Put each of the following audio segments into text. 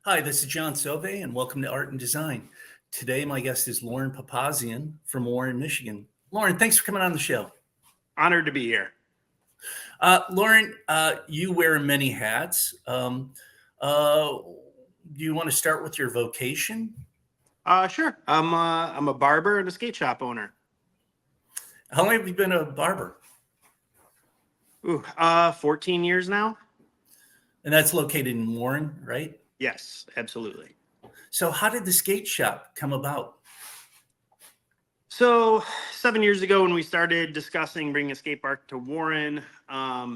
Hi, this is John Sauve, and welcome to Art and Design. Today, my guest is Loren Papasian from Warren, Michigan. Loren, thanks for coming on the show. Honored to be here. Loren, you wear many hats. Do you want to start with your vocation? Sure. I'm a barber and a skate shop owner. How long have you been a barber? 14 years now. And that's located in Warren, right? Yes, absolutely. So, how did the skate shop come about? So 7 years ago, when we started discussing bringing a skate park to Warren, a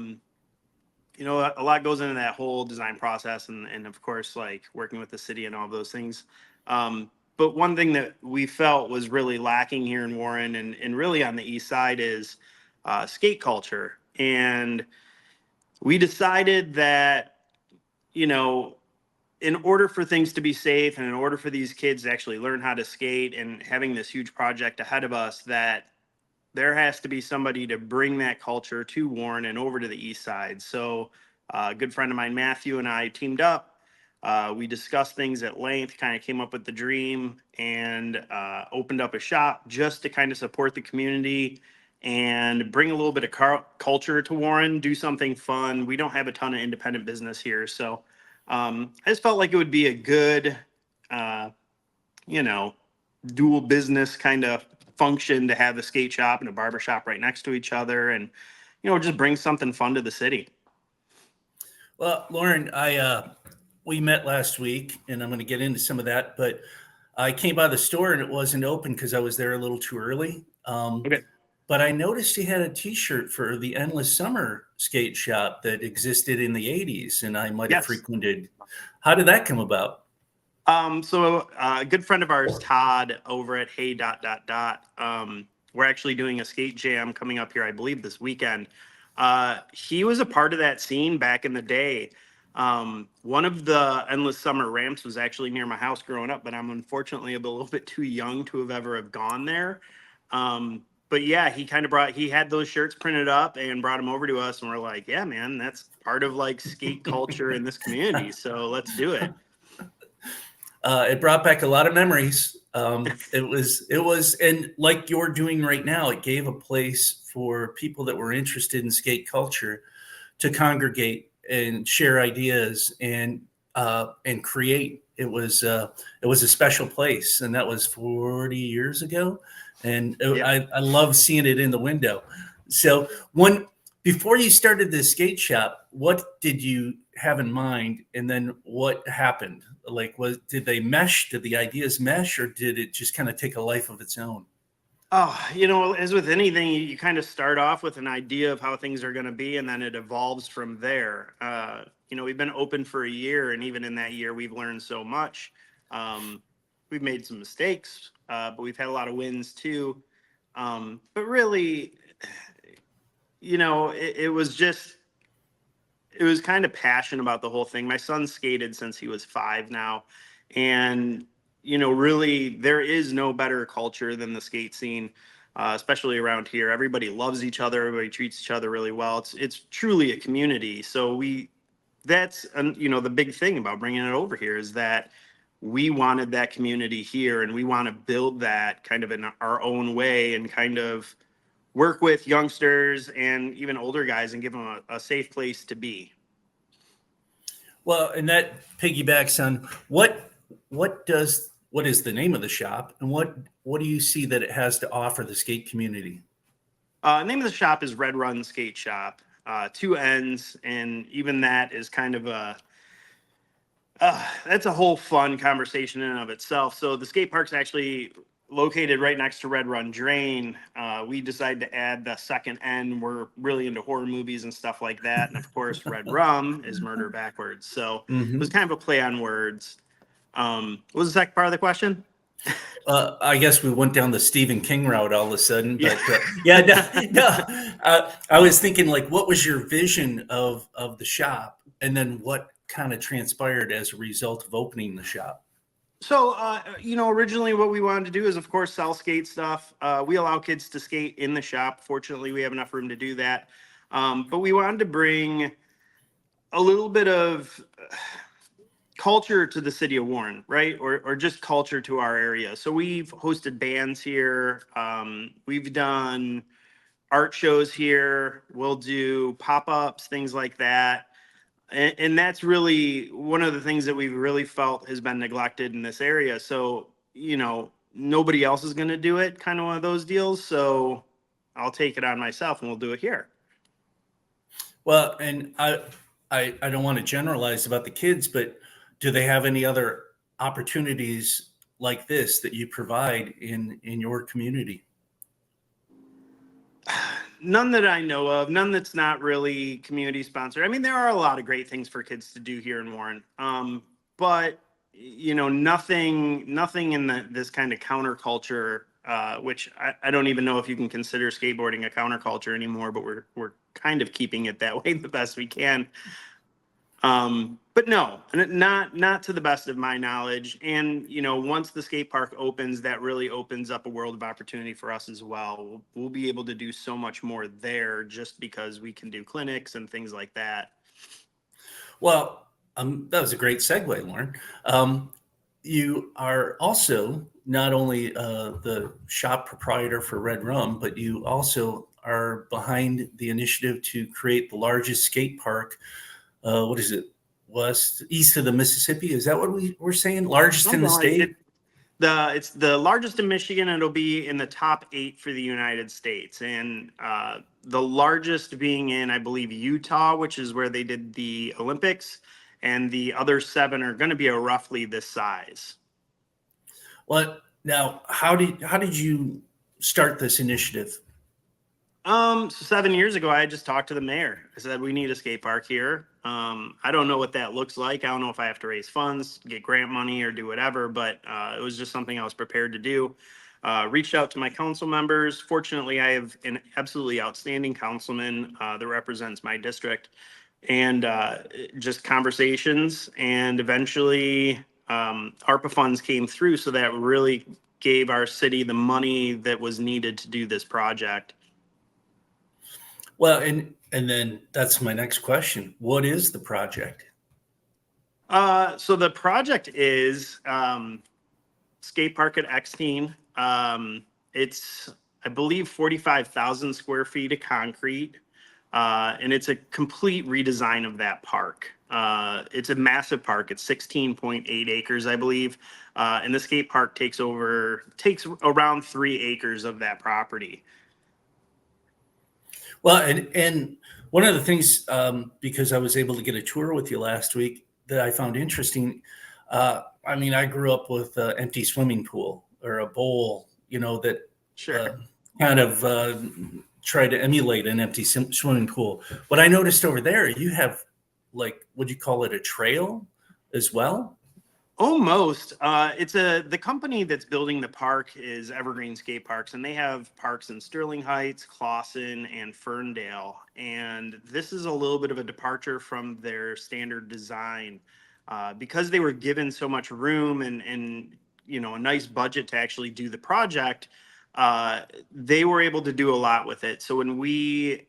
lot goes into that whole design process, and of course, like working with the city and all those things. But one thing that we felt was really lacking here in Warren and really on the east side is skate culture. And we decided that, you know, in order for things to be safe and in order for these kids to actually learn how to skate and having this huge project ahead of us, that there has to be somebody to bring that culture to Warren and over to the east side. So a good friend of mine, Matthew, and I teamed up. We discussed things at length, kind of came up with the dream, and opened up a shop just to kind of support the community and bring a little bit of culture to Warren, do something fun. We don't have a ton of independent business here. So I just felt like it would be a good, uh, you know, dual business kind of function to have a skate shop and a barber shop right next to each other, and just bring something fun to the city. Well, Loren, we met last week, and I'm going to get into some of that. But I came by the store and it wasn't open because I was there a little too early. Okay. But I noticed you had a T-shirt for the Endless Summer skate shop that existed in the '80s, and I might have Yes. frequented. How did that come about? So a good friend of ours, Todd, over at Hey dot dot dot, we're actually doing a skate jam coming up here, I believe, this weekend. He was a part of that scene back in the day. One of the Endless Summer ramps was actually near my house growing up, but I'm unfortunately a little bit too young to have ever have gone there. But yeah, he had those shirts printed up and brought them over to us, and we're like, yeah, man, that's part of like skate culture in this community. So let's do it. It brought back a lot of memories. And like you're doing right now, it gave a place for people that were interested in skate culture to congregate and share ideas and create. It was a special place, and that was 40 years ago. And Yeah. I love seeing it in the window. So before you started this skate shop, what did you have in mind, and then what happened? Like, did they mesh? Did the ideas mesh, or did it just kind of take a life of its own? Oh, as with anything, you kind of start off with an idea of how things are going to be, and then it evolves from there. We've been open for a year, and even in that year, we've learned so much. We've made some mistakes, but we've had a lot of wins too. But really, it was kind of passion about the whole thing. My son skated since he was 5 now, and really, there is no better culture than the skate scene, especially around here. Everybody loves each other. Everybody treats each other really well. It's truly a community. So that's the big thing about bringing it over here is that we wanted that community here, and we want to build that kind of in our own way and kind of work with youngsters and even older guys and give them a safe place to be. Well, and that piggybacks on what is the name of the shop, and what do you see that it has to offer the skate community? Name of the shop is Red Run Skate Shop. 2 N's, and even that is kind of that's a whole fun conversation in and of itself. So the skate park's actually located right next to Red Run Drain. We decided to add the second N. We're really into horror movies and stuff like that, and of course, Red Rum is murder backwards. So it was kind of a play on words. What was the second part of the question? I guess we went down the Stephen King route all of a sudden, but Yeah. I was thinking, like, what was your vision of the shop, and then what kind of transpired as a result of opening the shop? So, originally what we wanted to do is, of course, sell skate stuff. We allow kids to skate in the shop. Fortunately, we have enough room to do that. But we wanted to bring a little bit of culture to the city of Warren, right? Or just culture to our area. So we've hosted bands here. We've done art shows here. We'll do pop-ups, things like that. And that's really one of the things that we've really felt has been neglected in this area. So, nobody else is going to do it, kind of one of those deals. So I'll take it on myself and we'll do it here. Well, and I don't want to generalize about the kids, but do they have any other opportunities like this that you provide in your community? None that I know of, none that's not really community sponsored. I mean, there are a lot of great things for kids to do here in Warren. But nothing in this kind of counterculture, which I don't even know if you can consider skateboarding a counterculture anymore, but we're kind of keeping it that way the best we can. But no, not to the best of my knowledge. And, once the skate park opens, that really opens up a world of opportunity for us as well. We'll be able to do so much more there just because we can do clinics and things like that. Well, that was a great segue, Loren. You are also not only the shop proprietor for Red Rum, but you also are behind the initiative to create the largest skate park. What is it? East of the Mississippi? Is that what we're saying? Largest in the state? It's the largest in Michigan. It'll be in the top 8 for the United States, and the largest being in, I believe, Utah, which is where they did the Olympics, and the other 7 are going to be roughly this size. Well, now, how did you start this initiative? So 7 years ago, I just talked to the mayor. I said, we need a skate park here. I don't know what that looks like. I don't know if I have to raise funds, get grant money, or do whatever, but it was just something I was prepared to do. Reached out to my council members. Fortunately, I have an absolutely outstanding councilman that represents my district, and just conversations. And eventually, ARPA funds came through, so that really gave our city the money that was needed to do this project. Well, and then that's my next question. What is the project? So the project is skate park at Exteen. It's, I believe, 45,000 square feet of concrete, and it's a complete redesign of that park. It's a massive park. It's 16.8 acres, I believe, and the skate park takes around 3 acres of that property. Well, and one of the things, because I was able to get a tour with you last week, that I found interesting. I grew up with an empty swimming pool or a bowl, that Sure. kind of try to emulate an empty swimming pool. What I noticed over there, you have, like, would you call it a trail as well? Almost. The company that's building the park is Evergreen Skate Parks, and they have parks in Sterling Heights, Clawson, and Ferndale. And this is a little bit of a departure from their standard design, because they were given so much room and a nice budget to actually do the project. They were able to do a lot with it. So when we,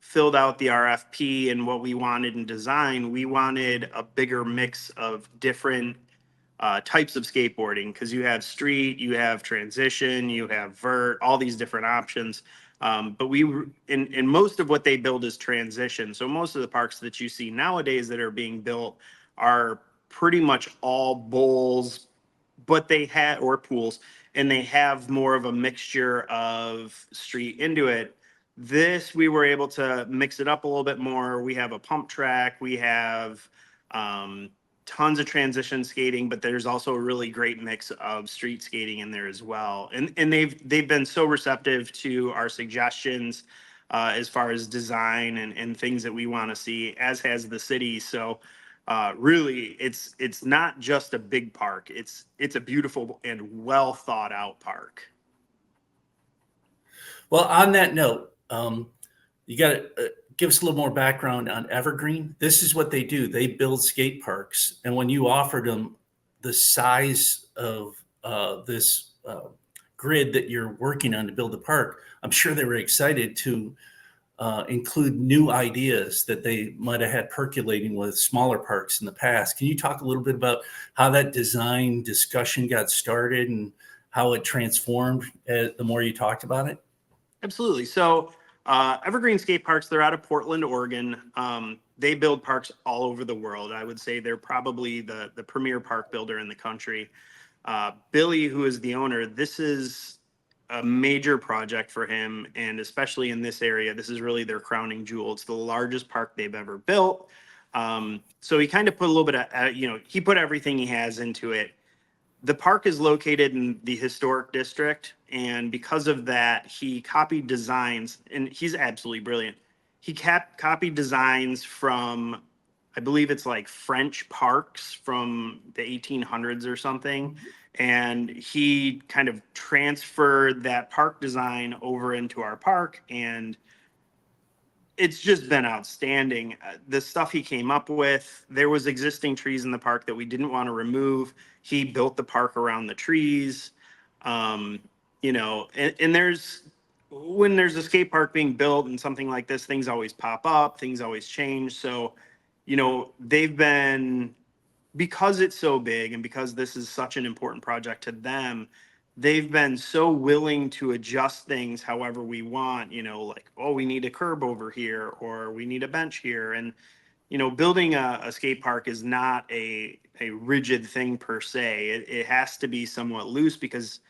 filled out the RFP and what we wanted in design, we wanted a bigger mix of different types of skateboarding, because you have street, you have transition, you have vert, all these different options. But in most of what they build is transition. So most of the parks that you see nowadays that are being built are pretty much all bowls, but or pools, and they have more of a mixture of street into it. This, we were able to mix it up a little bit more. We have a pump track. We have tons of transition skating, but there's also a really great mix of street skating in there as well. And they've been so receptive to our suggestions as far as design and things that we want to see, as has the city. So really, it's not just a big park. It's a beautiful and well thought out park. Well, on that note, you got to give us a little more background on Evergreen. This is what they do. They build skate parks. And when you offered them the size of this grid that you're working on to build the park, I'm sure they were excited to include new ideas that they might have had percolating with smaller parks in the past. Can you talk a little bit about how that design discussion got started and how it transformed the more you talked about it? Absolutely. So Evergreen Skate Parks, they're out of Portland, Oregon. They build parks all over the world. I would say they're probably the premier park builder in the country. Billy, who is the owner, this is a major project for him, and especially in this area, this is really their crowning jewel. It's the largest park they've ever built. So he kind of put a little bit of, he put everything he has into it. The park is located in the historic district, and because of that, he copied designs, and he's absolutely brilliant. He copied designs from, I believe it's like French parks from the 1800s or something, and he kind of transferred that park design over into our park, and it's just been outstanding. The stuff he came up with, there was existing trees in the park that we didn't want to remove. He built the park around the trees. And there's, when there's a skate park being built and something like this, things always pop up, things always change. So, they've been, because it's so big and because this is such an important project to them, they've been so willing to adjust things however we want, like, oh, we need a curb over here or we need a bench here. And, building a skate park is not a rigid thing per se. It has to be somewhat loose because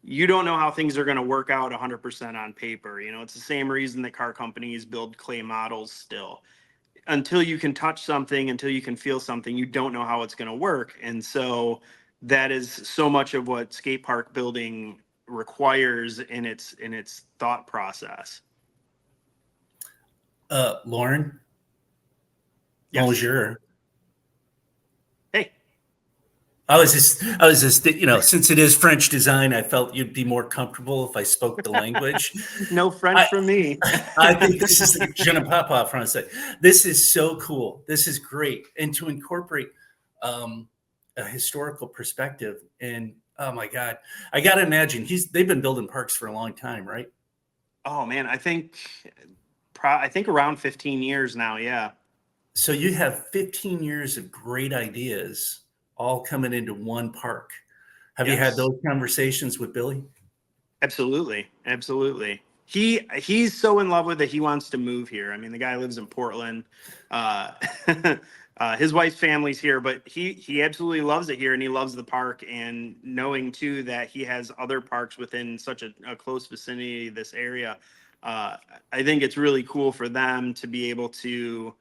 you don't know how things are going to work out 100% on paper. It's the same reason that car companies build clay models still. Until you can touch something, until you can feel something, you don't know how it's going to work. And so that is so much of what skate park building requires in its thought process. Loren, Yes. bonjour. Hey. I was just, since it is French design, I felt you'd be more comfortable if I spoke the language. No French for me. I think this is like Je ne parle pas français. This is so cool. This is great. And to incorporate a historical perspective, and oh my God, I got to imagine they've been building parks for a long time, right? Oh man, I think around 15 years now. Yeah. So you have 15 years of great ideas all coming into one park. Have you had Yes. those conversations with Billy? Absolutely. Absolutely. He's so in love with it. He wants to move here. I mean, the guy lives in Portland. Uh, his wife's family's here, but he absolutely loves it here, and he loves the park. And knowing too that he has other parks within such a close vicinity of this area, I think it's really cool for them to be able to,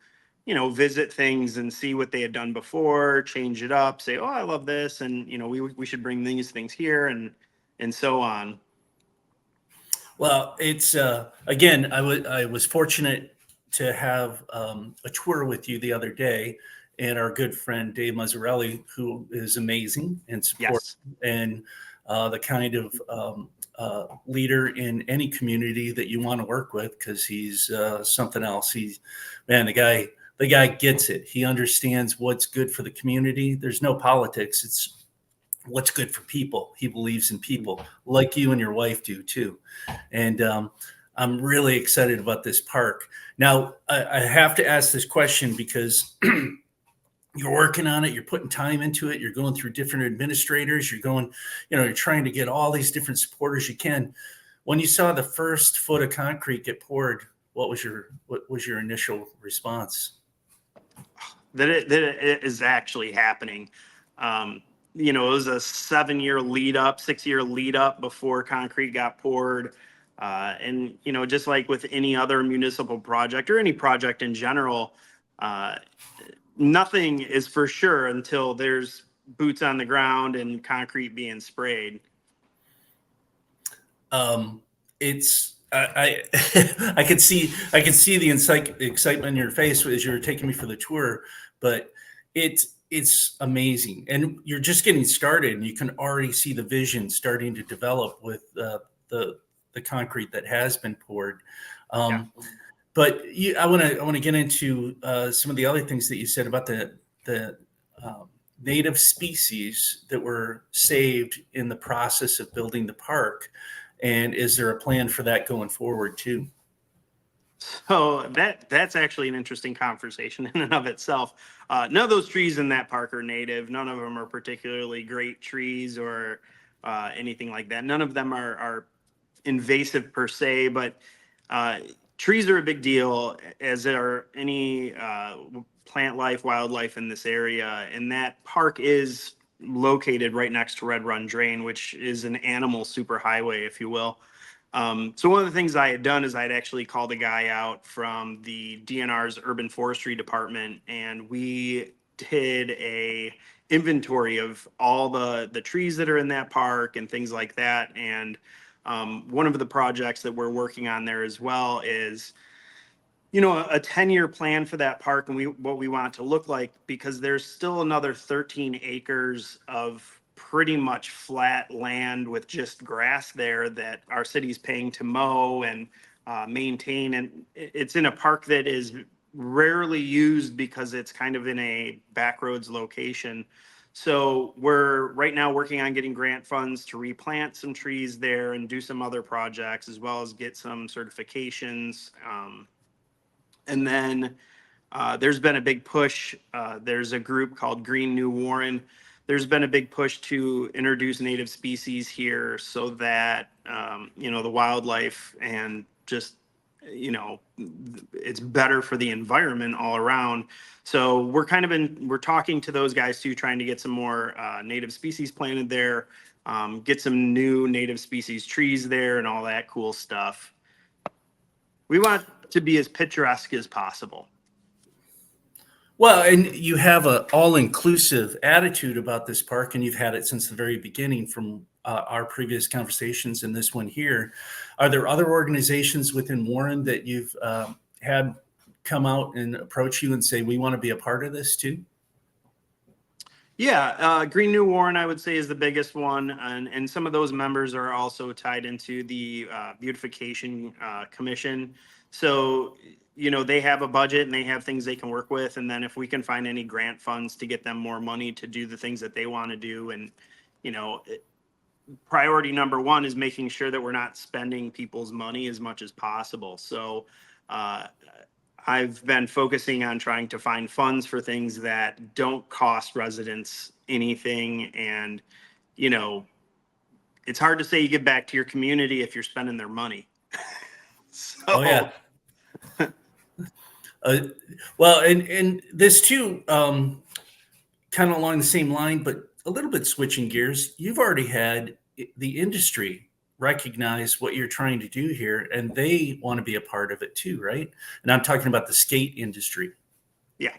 visit things and see what they had done before, change it up, say, oh, I love this, and we should bring these things here, and so on. Well, it's again, I was fortunate to have a tour with you the other day, and our good friend Dave Mazzarelli, who is amazing and supportive, Yes. and the kind of leader in any community that you want to work with, because he's something else. The guy gets it. He understands what's good for the community. There's no politics. It's what's good for people. He believes in people, like you and your wife do too. And I'm really excited about this park. Now, I have to ask this question because you're working on it, you're putting time into it, you're going through different administrators, you're trying to get all these different supporters you can. When you saw the first foot of concrete get poured, what was your initial response? That it is actually happening. It was a 6-year lead up before concrete got poured. And, just like with any other municipal project or any project in general, nothing is for sure until there's boots on the ground and concrete being sprayed. It's I could see the excitement in your face as you were taking me for the tour, but it's amazing, and you're just getting started, and you can already see the vision starting to develop with the concrete that has been poured. Yeah. But I want to get into some of the other things that you said about the native species that were saved in the process of building the park. And is there a plan for that going forward too? So that's actually an interesting conversation in and of itself. None of those trees in that park are native. None of them are particularly great trees or anything like that. None of them are invasive per se, but uh, trees are a big deal, as are any plant life, wildlife in this area. And that park is located right next to Red Run Drain, which is an animal superhighway, if you will. So one of the things I had done is I'd actually called a guy out from the DNR's urban forestry department, and we did a inventory of all the trees that are in that park and things like that. And one of the projects that we're working on there as well is, you know, a 10-year plan for that park and what we want it to look like, because there's still another 13 acres of pretty much flat land with just grass there that our city's paying to mow and maintain. And it's in a park that is rarely used because it's kind of in a backroads location. So we're right now working on getting grant funds to replant some trees there and do some other projects, as well as get some certifications. And then there's been a big push. There's a group called Green New Warren. There's been a big push to introduce native species here so that, you know, the wildlife and just, you know, it's better for the environment all around. So we're talking to those guys too, trying to get some more native species planted there, get some new native species trees there and all that cool stuff. We want to be as picturesque as possible. Well, and you have an all-inclusive attitude about this park, and you've had it since the very beginning from our previous conversations and this one here. Are there other organizations within Warren that you've had come out and approach you and say, we want to be a part of this too? Yeah, Green New Warren, I would say, is the biggest one, and some of those members are also tied into the Beautification Commission. So, you know, they have a budget and they have things they can work with, and then if we can find any grant funds to get them more money to do the things that they want to do, and you know, priority number one is making sure that we're not spending people's money as much as possible. So, I've been focusing on trying to find funds for things that don't cost residents anything. And, you know, it's hard to say you give back to your community if you're spending their money. So, Oh, yeah. Well, and this too, kind of along the same line, but a little bit switching gears. You've already had the industry recognize what you're trying to do here, and they want to be a part of it too, right? And I'm talking about the skate industry. Yeah.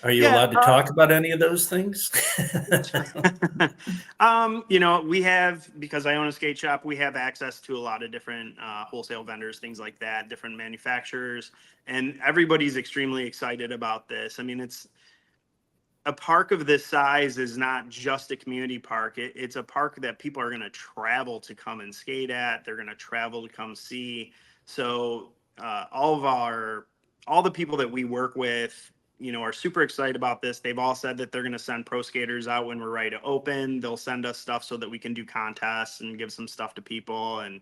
Are you allowed to talk about any of those things? You know, we have, because I own a skate shop, we have access to a lot of different wholesale vendors, things like that, different manufacturers, and everybody's extremely excited about this. I mean, it's a park of this size is not just a community park. It's a park that people are going to travel to come and skate at. They're going to travel to come see. So all the people that we work with, you know, are super excited about this. They've all said that they're going to send pro skaters out when we're ready to open. They'll send us stuff so that we can do contests and give some stuff to people. And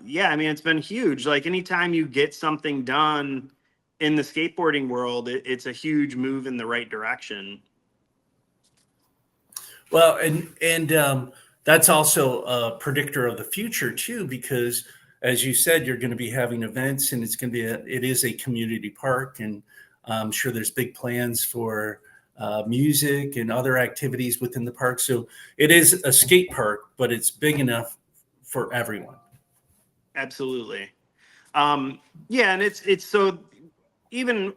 yeah, I mean, it's been huge. Like anytime you get something done in the skateboarding world, it's a huge move in the right direction. Well, and that's also a predictor of the future too, because as you said, you're going to be having events, and it is a community park, and I'm sure there's big plans for music and other activities within the park. So it is a skate park, but it's big enough for everyone. Absolutely. Yeah, and it's so even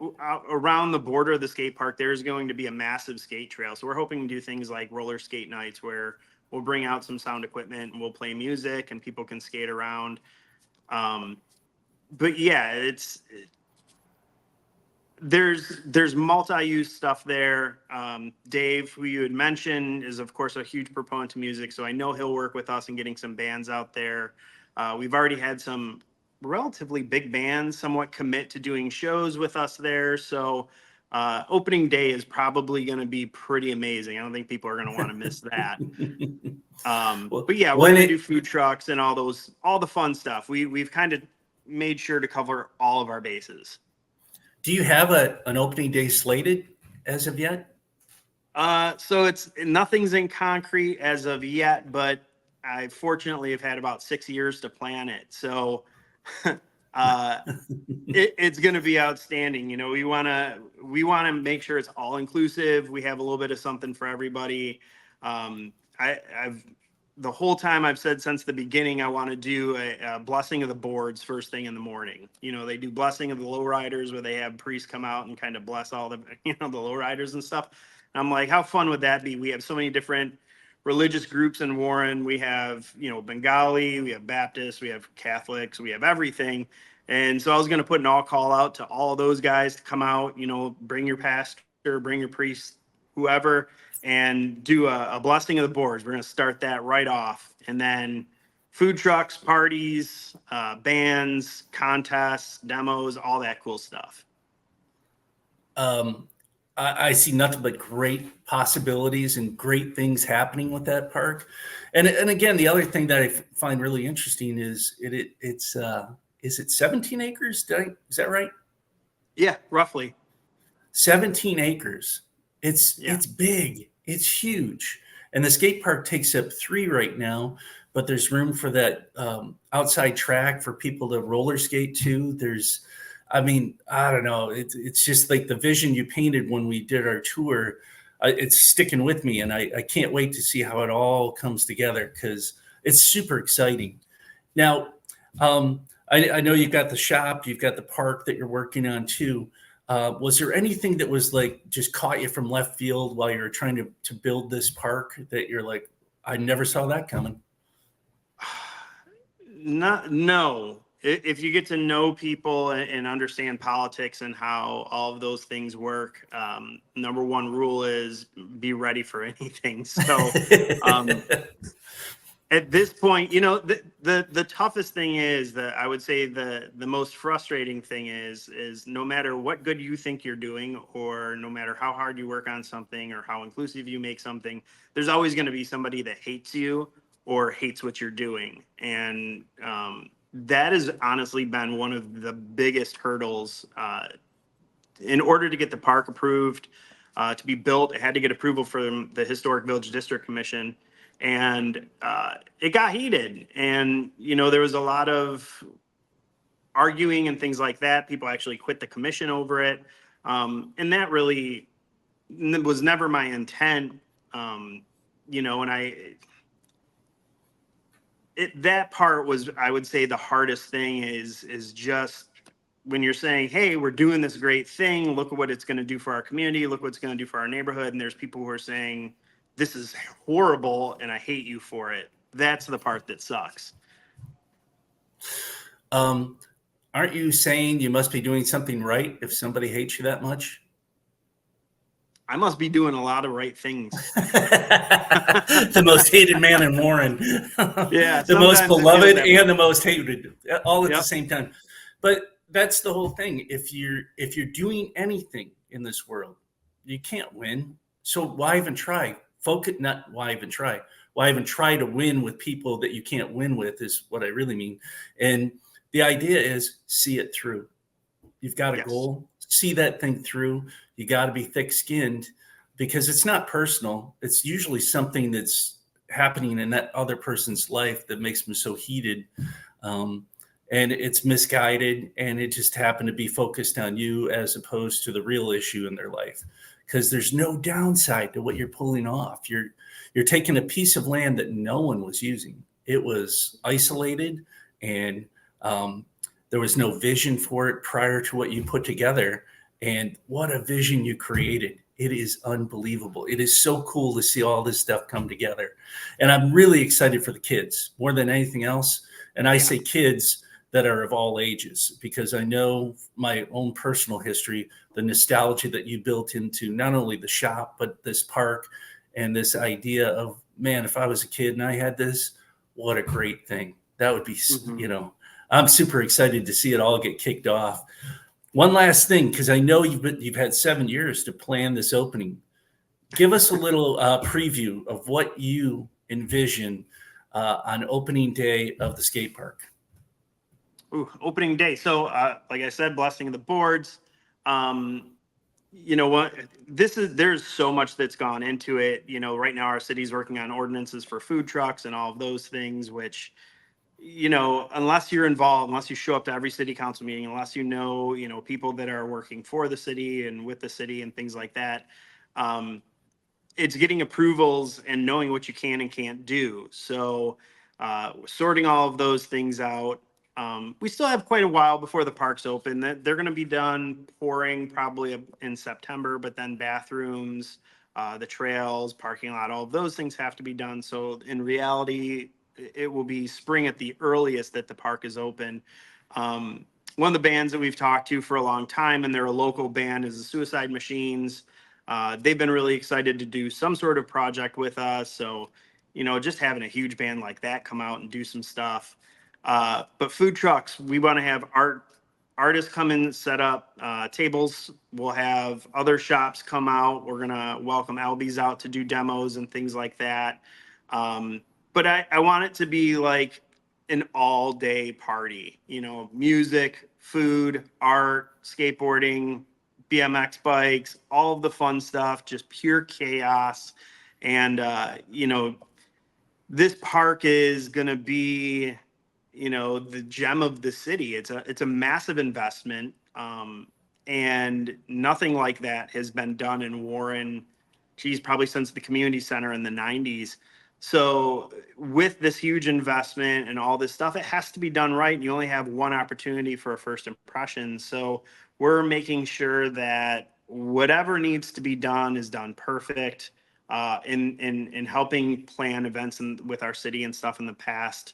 around the border of the skate park, there's going to be a massive skate trail. So we're hoping to do things like roller skate nights where we'll bring out some sound equipment and we'll play music and people can skate around. But yeah, there's multi-use stuff there. Dave, who you had mentioned, is of course a huge proponent to music, so I know he'll work with us in getting some bands out there. We've already had some relatively big bands somewhat commit to doing shows with us there. So opening day is probably going to be pretty amazing. I don't think people are going to want to miss that. But yeah, we're going to do food trucks and all the fun stuff. We've kind of made sure to cover all of our bases. Do you have an opening day slated as of yet? So nothing's in concrete as of yet, but I fortunately have had about 6 years to plan it. So it's going to be outstanding. You know, we want to make sure it's all inclusive. We have a little bit of something for everybody. I've the whole time I've said since the beginning, I want to do a blessing of the boards first thing in the morning. You know, they do blessing of the lowriders where they have priests come out and kind of bless all the, the lowriders and stuff. And I'm like, how fun would that be? We have so many different religious groups in Warren. We have, Bengali, we have Baptists, we have Catholics, we have everything. And so I was going to put an all call out to all of those guys to come out, bring your pastor, bring your priest, whoever, and do a blessing of the boards. We're going to start that right off. And then food trucks, parties, bands, contests, demos, all that cool stuff. I see nothing but great possibilities and great things happening with that park. And again, the other thing that I find really interesting is it's is it 17 acres? Is that right? Yeah, roughly. 17 acres. It's big. It's huge. And the skate park takes up 3 right now, but there's room for that outside track for people to roller skate too. I don't know. It's just like the vision you painted when we did our tour. It's sticking with me, and I can't wait to see how it all comes together because it's super exciting. Now, I know you've got the shop, you've got the park that you're working on too. Was there anything that was like just caught you from left field while you were trying to build this park that you're like, I never saw that coming? No. If you get to know people and understand politics and how all of those things work, number one rule is be ready for anything. So at this point, the toughest thing is that I would say the most frustrating thing is no matter what good you think you're doing, or no matter how hard you work on something or how inclusive you make something, there's always going to be somebody that hates you or hates what you're doing. And that has honestly been one of the biggest hurdles. In order to get the park approved, to be built, it had to get approval from the Historic Village District Commission. And it got heated. And, there was a lot of arguing and things like that. People actually quit the commission over it. And that really was never my intent. And that part was, I would say, the hardest thing is just when you're saying, hey, we're doing this great thing, look at what it's going to do for our community, look what it's going to do for our neighborhood, and there's people who are saying, this is horrible and I hate you for it. That's the part that sucks. Aren't you saying you must be doing something right if somebody hates you that much? I must be doing a lot of right things. The most hated man in Warren. Yeah. The most beloved and the most hated all at the same time. But that's the whole thing. If you're doing anything in this world, you can't win. So why even try? Why even try? Why even try to win with people that you can't win with is what I really mean. And the idea is see it through. You've got a goal, see that thing through. You got to be thick-skinned because it's not personal. It's usually something that's happening in that other person's life that makes them so heated. And it's misguided, and it just happened to be focused on you as opposed to the real issue in their life. Because there's no downside to what you're pulling off. You're taking a piece of land that no one was using. It was isolated, and there was no vision for it prior to what you put together. And what a vision you created. It is unbelievable. It is so cool to see all this stuff come together. And I'm really excited for the kids more than anything else. And I say kids that are of all ages, because I know my own personal history, the nostalgia that you built into not only the shop, but this park and this idea of, man, if I was a kid and I had this, what a great thing. That would be, I'm super excited to see it all get kicked off. One last thing, because I know you've had 7 years to plan this opening. Give us a little preview of what you envision on opening day of the skate park. Ooh, opening day. So, like I said, blessing of the boards. You know what? There's so much that's gone into it. You know, right now our city's working on ordinances for food trucks and all of those things, which, you know, unless you're involved, unless you show up to every city council meeting, unless you know, people that are working for the city and with the city and things like that, um, it's getting approvals and knowing what you can and can't do. So, sorting all of those things out. We still have quite a while before the parks open. They're going to be done pouring probably in September, but then bathrooms, the trails, parking lot, all of those things have to be done. So in reality, it will be spring at the earliest that the park is open. One of the bands that we've talked to for a long time, and they're a local band, is the Suicide Machines. They've been really excited to do some sort of project with us. So, you know, just having a huge band like that come out and do some stuff. But food trucks, we want to have artists come in, set up tables. We'll have other shops come out. We're going to welcome Albies out to do demos and things like that. But I want it to be like an all day party, you know, music, food, art, skateboarding, BMX bikes, all of the fun stuff, just pure chaos. And, you know, this park is going to be, you know, the gem of the city. It's a massive investment. And nothing like that has been done in Warren, geez, probably since the community center in the 90s. So with this huge investment and all this stuff, it has to be done right. And you only have one opportunity for a first impression. So we're making sure that whatever needs to be done is done perfect. In helping plan events with our city and stuff in the past.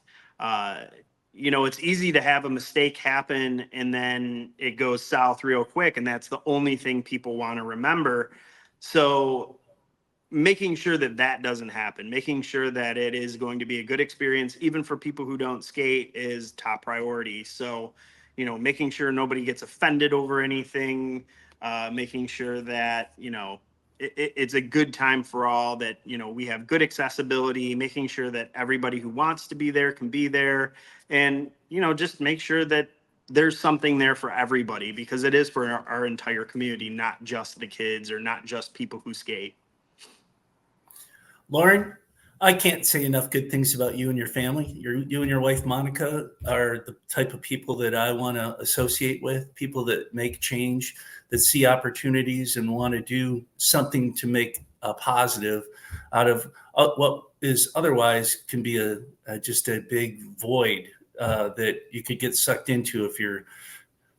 You know, it's easy to have a mistake happen and then it goes south real quick, and that's the only thing people want to remember. So making sure that that doesn't happen, making sure that it is going to be a good experience, even for people who don't skate, is top priority. So, you know, making sure nobody gets offended over anything, making sure that, you know, it's a good time for all, that, you know, we have good accessibility, making sure that everybody who wants to be there can be there. And, you know, just make sure that there's something there for everybody, because it is for our entire community, not just the kids or not just people who skate. Loren, I can't say enough good things about you and your family. You and your wife, Monica, are the type of people that I want to associate with, people that make change, that see opportunities and want to do something to make a positive out of what is otherwise can be just a big void that you could get sucked into if you're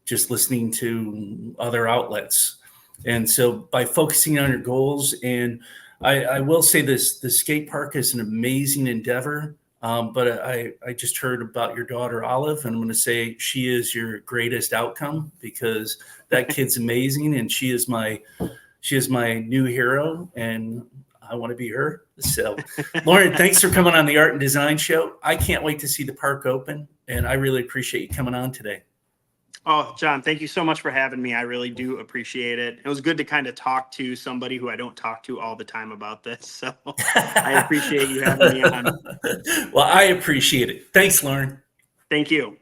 just listening to other outlets. And so by focusing on your goals, and I will say this, the skate park is an amazing endeavor. But I just heard about your daughter, Olive, and I'm going to say she is your greatest outcome, because that kid's amazing. And she is my new hero, and I want to be her. So Loren, thanks for coming on the Art and Design Show. I can't wait to see the park open, and I really appreciate you coming on today. Oh, John, thank you so much for having me. I really do appreciate it. It was good to kind of talk to somebody who I don't talk to all the time about this. So I appreciate you having me on. Well, I appreciate it. Thanks, Loren. Thank you.